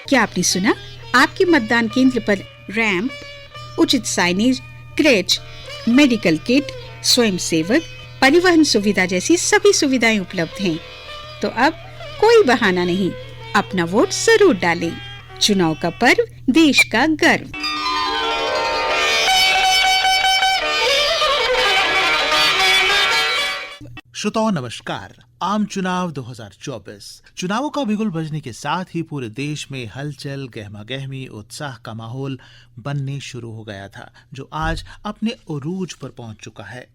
क्या आपने सुना? आपके मतदान केंद्र पर रैंप, उचित साइनेज, क्रेच, मेडिकल किट, स्वयं सेवक, परिवहन सुविधा जैसी सभी सुविधाएं उपलब्ध हैं। तो अब कोई बहाना नहीं, अपना वोट जरूर डालें। चुनाव का पर्व, देश का गर्व। श्रोताओं नमस्कार। आम चुनाव 2024 चुनावों का बिगुल बजने के साथ ही पूरे देश में हलचल, गहमा-गहमी, उत्साह का माहौल बनने शुरू हो गया था, जो आज अपने उरूज पर पहुंच चुका है।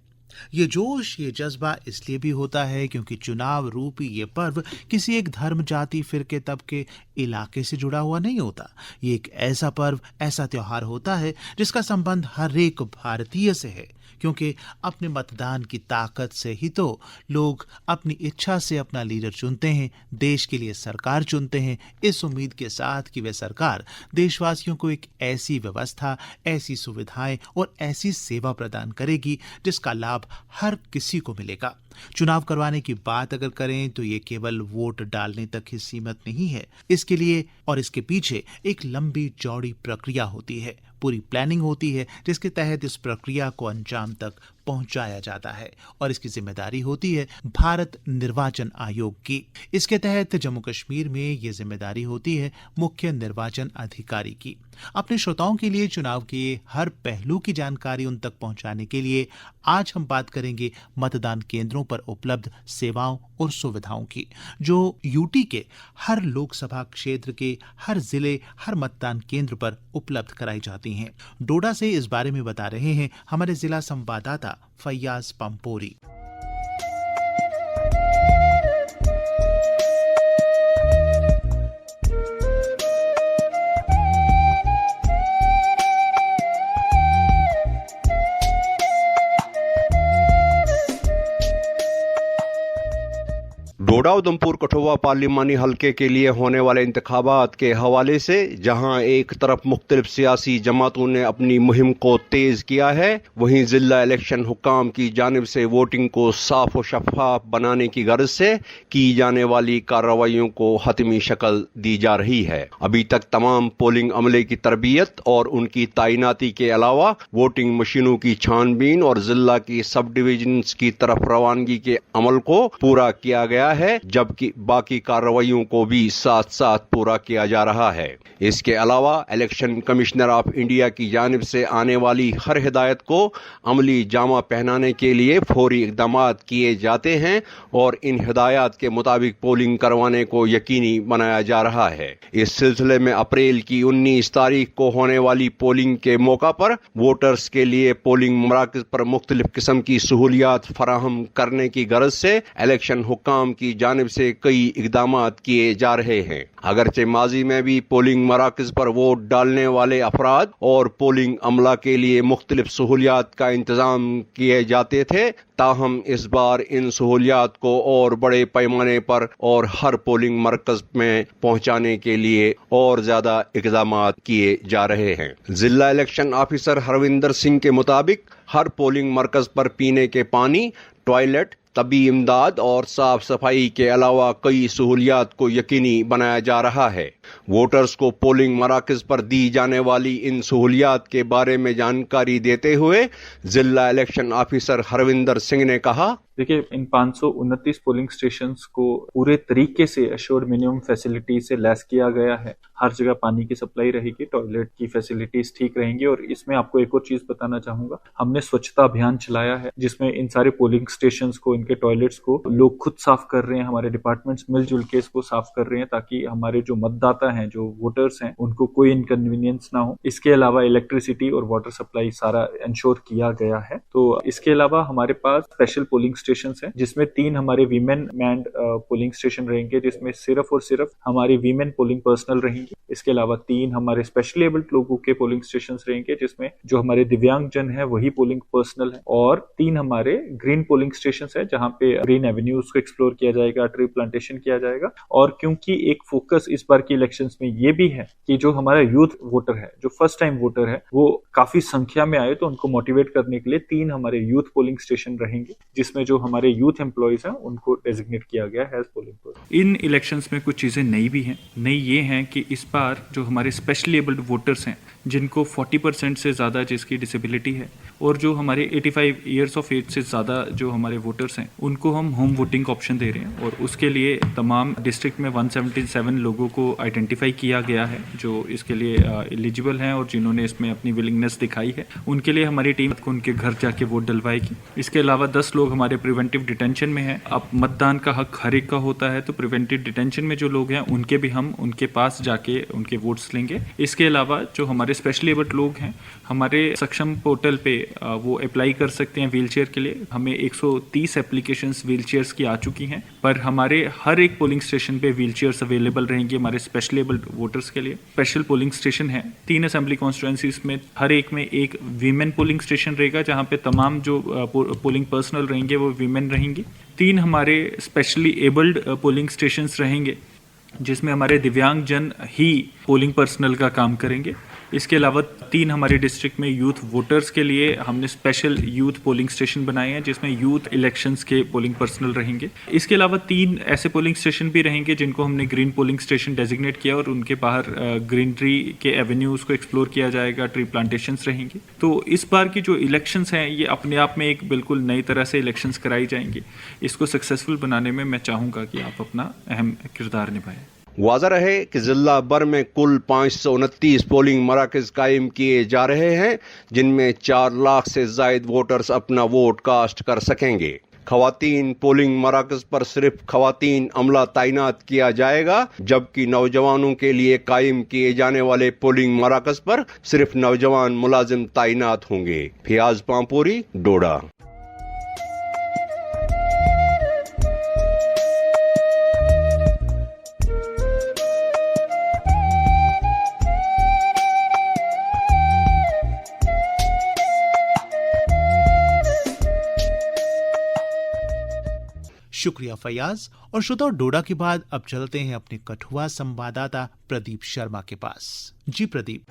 ये जोश, ये जज्बा इसलिए भी होता है क्योंकि चुनाव रूपी ये पर्व किसी एक धर्म, जाति, फिरके, तबके, इलाके से जुड़ा हुआ नहीं होता। ये एक ऐसा पर्व, ऐसा त्योहार होता है जिसका संबंध हर एक भारतीय से है, क्योंकि अपने मतदान की ताकत से ही तो लोग अपनी इच्छा से अपना लीडर चुनते हैं, देश के लिए सरकार चुनते हैं, इस उम्मीद के साथ कि वह सरकार देशवासियों को एक ऐसी व्यवस्था, ऐसी सुविधाएं और ऐसी सेवा प्रदान करेगी जिसका लाभ हर किसी को मिलेगा। चुनाव करवाने की बात अगर करें तो ये केवल वोट डालने तक ही सीमित नहीं है। इसके लिए और इसके पीछे एक लंबी चौड़ी प्रक्रिया होती है, पूरी प्लानिंग होती है, जिसके तहत इस प्रक्रिया को अंजाम तक पहुंचाया जाता है और इसकी जिम्मेदारी होती है भारत निर्वाचन आयोग की। इसके तहत जम्मू कश्मीर में ये जिम्मेदारी होती है मुख्य निर्वाचन अधिकारी की। अपने श्रोताओं के लिए चुनाव के हर पहलू की जानकारी उन तक पहुंचाने के लिए आज हम बात करेंगे मतदान केंद्रों पर उपलब्ध सेवाओं और सुविधाओं की, जो यूटी के हर लोकसभा क्षेत्र के हर जिले, हर मतदान केंद्र पर उपलब्ध कराई जाती हैं। डोडा से इस बारे में बता रहे हैं हमारे जिला संवाददाता फैयाज पंपोरी। डोडा उधमपुर कठुआ पार्लिमानी हलके के लिए होने वाले इंतखाबात के हवाले से जहां एक तरफ मुख्तलिफ सियासी जमातों ने अपनी मुहिम को तेज किया है, वहीं जिला इलेक्शन हुक्काम की जानिब से वोटिंग को साफ और शफाफ बनाने की गर्ज से की जाने वाली कार्रवाइयों को हतमी शक्ल दी जा रही है। अभी तक तमाम पोलिंग अमले की तरबियत और उनकी तैनाती के अलावा वोटिंग मशीनों की छानबीन और जिला की सब डिवीजन की तरफ रवानगी के अमल को पूरा किया गया है, जबकि बाकी कार्रवाइयों को भी साथ साथ पूरा किया जा रहा है। इसके अलावा इलेक्शन कमिश्नर ऑफ इंडिया की जानिब से आने वाली हर हिदायत को अमली जामा पहनाने के लिए फौरी इकदाम किए जाते हैं और इन हिदायत के मुताबिक पोलिंग करवाने को यकीनी बनाया जा रहा है। इस सिलसिले में अप्रैल की 19 तारीख को होने वाली पोलिंग के मौका पर वोटर्स के लिए पोलिंग मराकज पर मुख्तलिफ किस्म की सहूलियात फराहम करने की गर्ज से इलेक्शन हुक्काम की जानिब से कई इकदाम किए जा रहे हैं। अगरचे माजी में भी पोलिंग मराकज पर वोट डालने वाले अफराद और पोलिंग अमला के लिए मुख्तलिफ सहूलियात का इंतजाम किए जाते थे, ताहम इस बार इन सहूलियात को और बड़े पैमाने पर और हर पोलिंग मरकज में पहुंचाने के लिए और ज्यादा इकदाम किए जा रहे हैं। जिला इलेक्शन ऑफिसर हरविंदर सिंह के मुताबिक हर पोलिंग मरकज पर पीने के पानी, टॉयलेट, तबी इमदाद और साफ सफाई के अलावा कई सहूलियात को यकीनी बनाया जा रहा है। वोटर्स को पोलिंग मराकज पर दी जाने वाली इन सहूलियात के बारे में जानकारी देते हुए जिला इलेक्शन ऑफिसर हरविंदर सिंह ने कहा, देखिए, इन 529 पोलिंग स्टेशंस को पूरे तरीके से एश्योर्ड मिनिमम फैसिलिटी से लैस किया गया है। हर जगह पानी की सप्लाई रहेगी, टॉयलेट की फैसिलिटीज ठीक रहेंगी और इसमें आपको एक और चीज बताना चाहूंगा, हमने स्वच्छता अभियान चलाया है जिसमें इन सारे पोलिंग स्टेशंस को, इनके टॉयलेट्स को लोग खुद साफ कर रहे हैं, हमारे डिपार्टमेंट्स मिलजुल के इसको साफ कर रहे हैं ताकि हमारे जो मतदाता हैं, जो वोटर्स हैं, उनको कोई इनकन्वीनियंस ना हो। इसके अलावा इलेक्ट्रिसिटी और वाटर सप्लाई सारा इंश्योर किया गया है। तो इसके अलावा हमारे पास स्पेशल पोलिंग स्टेशंस हैं जिसमें 3 हमारे वीमेन मैन्ड पोलिंग स्टेशन रहेंगे जिसमें सिर्फ और सिर्फ हमारी वीमेन पोलिंग पर्सनल रहेंगी। इसके अलावा 3 हमारे स्पेशली एबल्ड लोगों के पोलिंग स्टेशंस रहेंगे जिसमें जो हमारे दिव्यांग जन है वही पोलिंग पर्सनल है और 3 हमारे ग्रीन पोलिंग स्टेशंस है जहां पे ग्रीन एवेन्यूज को एक्सप्लोर किया जाएगा, ट्री प्लांटेशन किया जाएगा। और क्योंकि एक फोकस इस बार की इलेक्शंस में ये भी है कि जो हमारा यूथ वोटर है, जो फर्स्ट टाइम वोटर है, वो काफी संख्या में आए, तो उनको मोटिवेट करने के लिए 3 हमारे यूथ पोलिंग स्टेशन रहेंगे, जिसमें जो हमारे यूथ एम्प्लॉयज हैं उनको डेजिग्नेट किया गया है एज पोलिंग पर्सन। इन इलेक्शंस में कुछ चीजें नई भी हैं। नई ये हैं कि इस बार जो हमारे स्पेशली एबल्ड वोटर्स हैं, जिनको 40% से ज़्यादा जिसकी डिसेबिलिटी है, और जो हमारे 85 ईयर्स ऑफ एज से ज़्यादा जो हमारे वोटर्स हैं, उनको हम होम वोटिंग ऑप्शन दे रहे हैं। और उसके लिए तमाम डिस्ट्रिक्ट में 177 लोगों को आइडेंटिफाई किया गया है जो इसके लिए एलिजिबल हैं और जिन्होंने इसमें अपनी विलिंगनेस दिखाई है। उनके लिए हमारी टीम को उनके घर जाके वोट डलवाएगी। इसके अलावा 10 लोग हमारे प्रिवेंटिव डिटेंशन में हैं। अब मतदान का हक हर एक का होता है, तो प्रिवेंटिव डिटेंशन में जो लोग हैं उनके भी हम उनके पास जाके उनके वोट्स लेंगे। इसके अलावा जो हमारे स्पेशली एबल्ड लोग हैं, हमारे सक्षम पोर्टल पे वो अप्लाई कर सकते हैं व्हीलचेयर के लिए। हमें 130 एप्लीकेशंस व्हीलचेयर्स की आ चुकी हैं, पर हमारे हर एक पोलिंग स्टेशन पे व्हीलचेयर्स अवेलेबल रहेंगे हमारे स्पेशली एबल्ड वोटर्स के लिए। स्पेशल पोलिंग स्टेशन है 3 असेंबली कॉन्स्टिट्यूएंसीज में, हर एक में एक वीमेन पोलिंग स्टेशन रहेगा, जहाँ पे तमाम जो पोलिंग पर्सनल रहेंगे वो वीमेन रहेंगी। 3 हमारे स्पेशली एबल्ड पोलिंग स्टेशंस रहेंगे, जिसमें हमारे दिव्यांग जन ही पोलिंग पर्सनल का काम करेंगे। इसके अलावा 3 हमारे डिस्ट्रिक्ट में यूथ वोटर्स के लिए हमने स्पेशल यूथ पोलिंग स्टेशन बनाए हैं, जिसमें यूथ इलेक्शंस के पोलिंग पर्सनल रहेंगे। इसके अलावा 3 ऐसे पोलिंग स्टेशन भी रहेंगे जिनको हमने ग्रीन पोलिंग स्टेशन डेजिग्नेट किया, और उनके बाहर ग्रीनरी के एवेन्यूज़ को एक्सप्लोर किया जाएगा, ट्री प्लांटेशंस रहेंगे। तो इस बार की जो इलेक्शंस हैं, ये अपने आप में एक बिल्कुल नई तरह से इलेक्शंस कराई जाएंगी। इसको सक्सेसफुल बनाने में मैं चाहूँगा कि आप अपना अहम किरदार निभाएं। वाज़ा रहे कि जिला भर में कुल 529 पोलिंग मराकज़ कायम किए जा रहे हैं, जिनमें 4 लाख से ज़ायद वोटर्स अपना वोट कास्ट कर सकेंगे। खवातीन पोलिंग मराकज़ पर सिर्फ खवातीन अमला तैनात किया जाएगा, जबकि नौजवानों के लिए कायम किए जाने वाले पोलिंग मराकज़ पर सिर्फ नौजवान मुलाजिम तैनात होंगे। फियाज पामपुरी, डोडा। शुक्रिया फयाज। और श्रोता, डोडा के बाद अब चलते हैं अपने कठुआ संवाददाता प्रदीप शर्मा के पास। जी प्रदीप।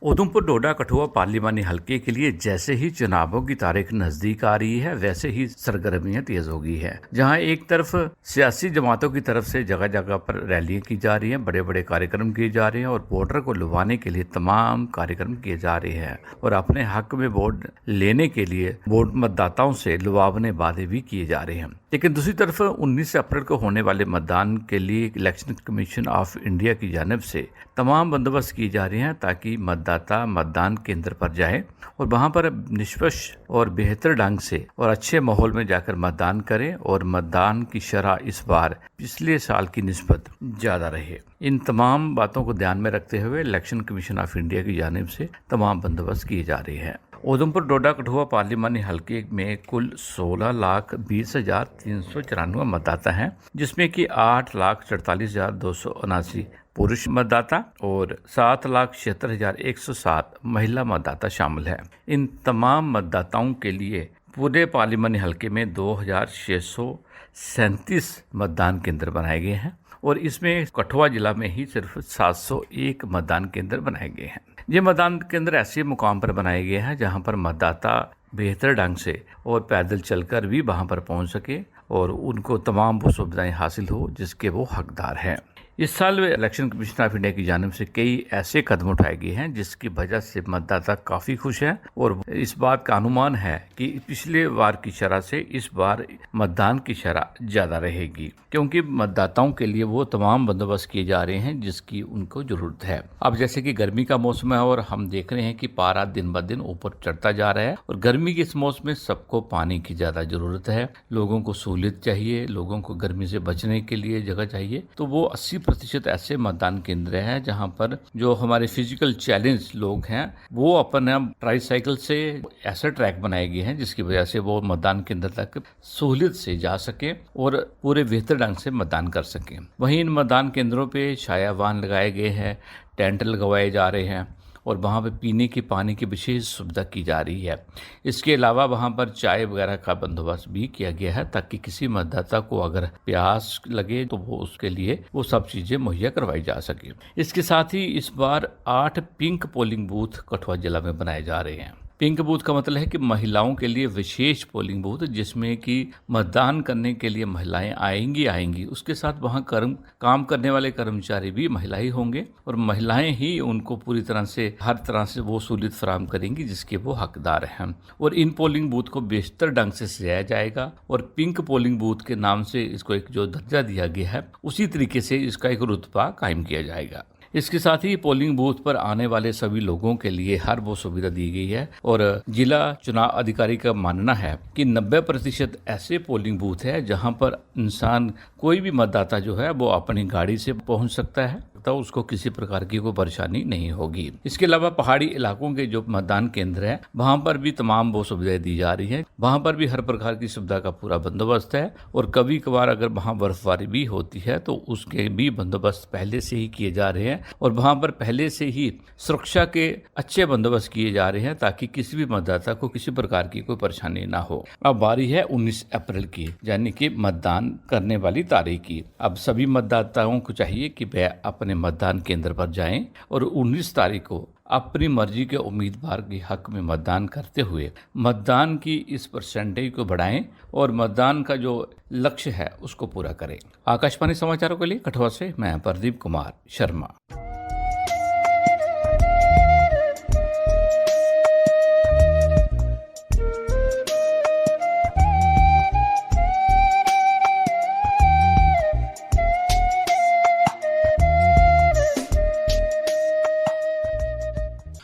उधमपुर डोडा कठुआ पार्लिमानी हलके के लिए जैसे ही चुनावों की तारीख नजदीक आ रही है, वैसे ही सरगर्मियां तेज हो गई है। जहां एक तरफ सियासी जमातों की तरफ से जगह जगह पर रैलियां की जा रही हैं, बड़े बड़े कार्यक्रम किए जा रहे हैं और वोटर को लुभाने के लिए तमाम कार्यक्रम किए जा रहे हैं, और अपने हक में वोट लेने के लिए वोट मतदाताओं से लुभावने वादे भी किए जा रहे हैं। लेकिन दूसरी तरफ 19 अप्रैल को होने वाले मतदान के लिए इलेक्शन कमीशन ऑफ इंडिया की जानिब से तमाम बंदोबस्त किए जा रहे हैं, ताकि मतदाता मतदान केंद्र पर जाए और वहां पर निष्पक्ष और बेहतर ढंग से और अच्छे माहौल में जाकर मतदान करें, और मतदान की शरह इस बार पिछले साल की निस्बत ज्यादा रहे। इन तमाम बातों को ध्यान में रखते हुए इलेक्शन कमीशन ऑफ इंडिया की जानिब से तमाम बंदोबस्त किए जा रहे हैं। उधमपुर डोडा कठुआ पार्लिमानी हलके में कुल 16,20,394 मतदाता हैं, जिसमें कि 8,48,279 पुरुष मतदाता और 7,76,107 महिला मतदाता शामिल हैं। इन तमाम मतदाताओं के लिए पूरे पार्लिमानी हलके में 2,637 मतदान केंद्र बनाए गए हैं, और इसमें कठुआ जिला में ही सिर्फ 701 मतदान केंद्र बनाए गए हैं। ये मतदान केंद्र ऐसे मुकाम पर बनाए गए हैं जहां पर मतदाता बेहतर ढंग से और पैदल चलकर भी वहां पर पहुंच सके और उनको तमाम वो सुविधाएं हासिल हो जिसके वो हकदार हैं। इस साल इलेक्शन कमीशन ऑफ इंडिया की जानिब से कई ऐसे कदम उठाए गए हैं जिसकी वजह से मतदाता काफ़ी खुश हैं, और इस बात का अनुमान है कि पिछले बार की शरह से इस बार मतदान की शरह ज़्यादा रहेगी, क्योंकि मतदाताओं के लिए वो तमाम बंदोबस्त किए जा रहे हैं जिसकी उनको ज़रूरत है। अब जैसे कि गर्मी का मौसम है और हम देख रहे हैं कि पारा दिन ब दिन ऊपर चढ़ता जा रहा है, और गर्मी के इस मौसम में सबको पानी की ज़्यादा ज़रूरत है। लोगों को सहूलियत चाहिए, लोगों को गर्मी से बचने के लिए जगह चाहिए, तो वो 80 30% ऐसे मतदान केंद्र हैं जहां पर जो हमारे फिजिकल चैलेंज लोग हैं वो अपना ट्राईसाइकिल से ऐसा ट्रैक बनाए गए हैं जिसकी वजह से वो मतदान केंद्र तक सहूलियत से जा सके और पूरे बेहतर ढंग से मतदान कर सकें। वहीं इन मतदान केंद्रों पे छाया वाहन लगाए गए हैं, टेंट लगवाए जा रहे हैं और वहाँ पे पीने के पानी की विशेष सुविधा की जा रही है। इसके अलावा वहाँ पर चाय वगैरह का बंदोबस्त भी किया गया है ताकि किसी मतदाता को अगर प्यास लगे तो वो उसके लिए वो सब चीज़ें मुहैया करवाई जा सके। इसके साथ ही इस बार 8 पिंक पोलिंग बूथ कठुआ जिला में बनाए जा रहे हैं। पिंक बूथ का मतलब है कि महिलाओं के लिए विशेष पोलिंग बूथ जिसमें कि मतदान करने के लिए महिलाएं आएंगी। उसके साथ वहां काम करने वाले कर्मचारी भी महिला ही होंगे और महिलाएं ही उनको पूरी तरह से हर तरह से वो सहूलियत फराहम करेंगी जिसके वो हकदार हैं। और इन पोलिंग बूथ को बेहतर ढंग से सजाया जाएगा और पिंक पोलिंग बूथ के नाम से इसको एक जो दर्जा दिया गया है उसी तरीके से इसका एक रुतबा कायम किया जाएगा। इसके साथ ही पोलिंग बूथ पर आने वाले सभी लोगों के लिए हर वो सुविधा दी गई है और जिला चुनाव अधिकारी का मानना है कि 90% ऐसे पोलिंग बूथ है जहां पर इंसान कोई भी मतदाता जो है वो अपनी गाड़ी से पहुंच सकता है तो उसको किसी प्रकार की कोई परेशानी नहीं होगी। इसके अलावा पहाड़ी इलाकों के जो मतदान केंद्र है वहां पर भी तमाम वो सुविधाएं दी जा रही हैं। वहां पर भी हर प्रकार की सुविधा का पूरा बंदोबस्त है और कभी कभार अगर वहां बर्फबारी भी होती है तो उसके भी बंदोबस्त पहले से ही किए जा रहे हैं और वहां पर पहले से ही सुरक्षा के अच्छे बंदोबस्त किए जा रहे हैं ताकि किसी भी मतदाता को किसी प्रकार की कोई परेशानी ना हो। अब बारी है 19 अप्रैल की यानी कि मतदान करने वाली तारीख की। अब सभी मतदाताओं को चाहिए कि वह अपने मतदान केंद्र पर जाएं और 19 तारीख को अपनी मर्जी के उम्मीदवार के हक में मतदान करते हुए मतदान की इस परसेंटेज को बढ़ाएं और मतदान का जो लक्ष्य है उसको पूरा करें। आकाशवाणी समाचारों के लिए कठुआ से मैं प्रदीप कुमार शर्मा।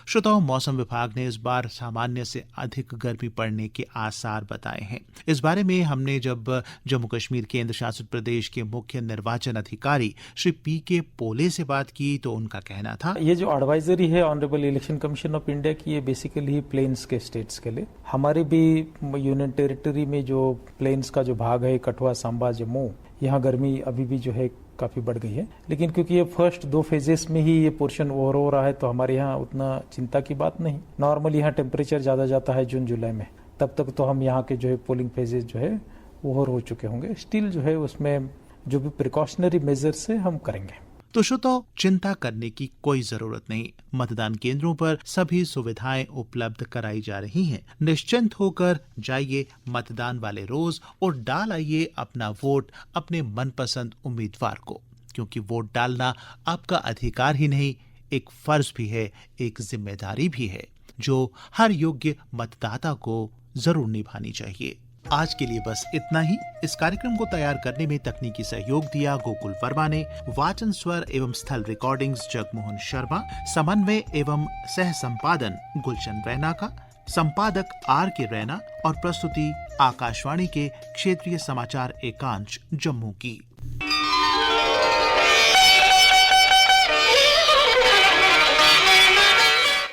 श्रोताओं, मौसम विभाग ने इस बार सामान्य से अधिक गर्मी पड़ने के आसार बताए हैं। इस बारे में हमने जब जम्मू कश्मीर केंद्र शासित प्रदेश के मुख्य निर्वाचन अधिकारी श्री पीके पोले से बात की तो उनका कहना था, ये जो एडवाइजरी है honourable election commission of India की, ये बेसिकली प्लेन्स के स्टेट्स के लिए। हमारे भी यूनियन टेरिटरी में जो प्लेन्स का जो भाग है कठुआ, सांबा, जम्मू, यहाँ गर्मी अभी भी जो है काफी बढ़ गई है। लेकिन क्योंकि ये फर्स्ट 2 फेजेस में ही ये पोर्शन ओवर हो रहा है तो हमारे यहाँ उतना चिंता की बात नहीं। नॉर्मली यहाँ टेम्परेचर ज्यादा जाता है जून जुलाई में, तब तक तो हम यहाँ के जो है पोलिंग फेजेस जो है ओवर हो चुके होंगे। स्टिल जो है उसमें जो भी प्रिकॉशनरी मेजर्स है हम करेंगे। तो श्रोताओ, चिंता करने की कोई जरूरत नहीं। मतदान केंद्रों पर सभी सुविधाएं उपलब्ध कराई जा रही हैं। निश्चिंत होकर जाइए मतदान वाले रोज और डाल आइए अपना वोट अपने मनपसंद उम्मीदवार को, क्योंकि वोट डालना आपका अधिकार ही नहीं, एक फर्ज भी है, एक जिम्मेदारी भी है जो हर योग्य मतदाता को जरूर निभानी चाहिए। आज के लिए बस इतना ही। इस कार्यक्रम को तैयार करने में तकनीकी सहयोग दिया गोकुल वर्मा ने। वाचन, स्वर एवं स्थल रिकॉर्डिंग्स जगमोहन शर्मा, समन्वय एवं सह संपादन गुलशन रैना का, संपादक आर के रैना और प्रस्तुति आकाशवाणी के क्षेत्रीय समाचार एकांश जम्मू की।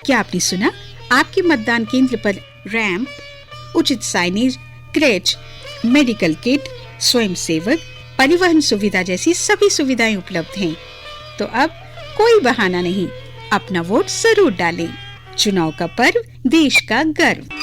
क्या आपने सुना? आपके मतदान केंद्र पर रैंप, उचित साइनेज, क्रेच, मेडिकल किट, स्वयं सेवक, परिवहन सुविधा जैसी सभी सुविधाएं उपलब्ध हैं। तो अब कोई बहाना नहीं, अपना वोट जरूर डालें। चुनाव का पर्व, देश का गर्व।